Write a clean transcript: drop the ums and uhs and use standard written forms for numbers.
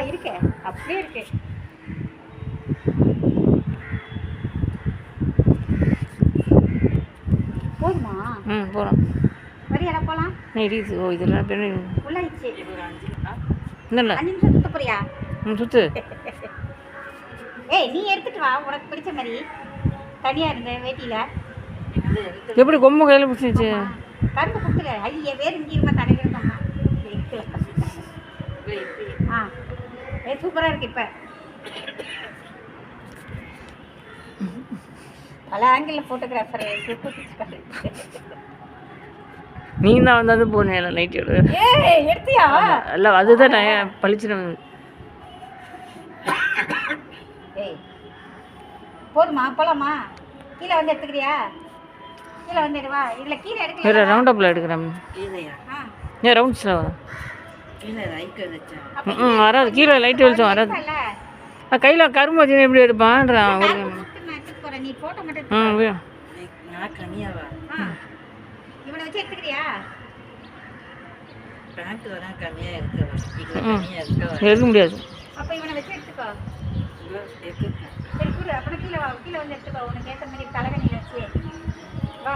இருக்கே அப்படியே இருக்கு. போதுமா? போகலாம். வரியா போகலாம். இது இதெல்லாம் பேர் உள்ளாயிடுச்சு. இல்லை 5 நிமிஷம் சுத்த போறியா? சுத்து. ஏய் நீ எடுத்துட்டு வா, உனக்கு பிடிச்ச மாதிரி. தனியாக இருந்த வேட்டியில் எப்படி கொம்பு கையில் பிடிச்சிச்சு? கரும்பு கொடுத்துரு. ஐயா வேறு இங்கே இருக்க தலைவர் சூப்பராக இருக்கு. இப்போ பல ஆங்கிள் ஃபோட்டோகிராஃபர் நீ தான் வந்து போனேன் நைட் எடுத்தியா? இல்லை அதுதான் நான் பழிச்சிடும். ஏய் போதுமா? போகலாமா? கீழே வந்து எடுத்துக்கிறியா? கீழே வந்து எடுவா. இதில் கீழே எடுக்கல. ரவுண்ட் அப்பில் எடுக்கிறேன். ஏன் ரவுண்ட்ஸில் வராது. கீழே லைட்டு வெளிச்சம் வராது. கையில் கரும்பு வச்சு எப்படி எடுப்பான்றான். நீ போட்டோ மட்டும் இவனை வச்சு எடுத்துக்கிறியா? எடுக்க முடியாது. அப்போ இவனை வச்சு எடுத்துக்கோ. சரி கூடு. அப்புறம் கீழே வா. கீழே வந்து எடுத்துக்கோ. உனக்கு ஏற்ற மாதிரி தலைவணி வச்சு வா.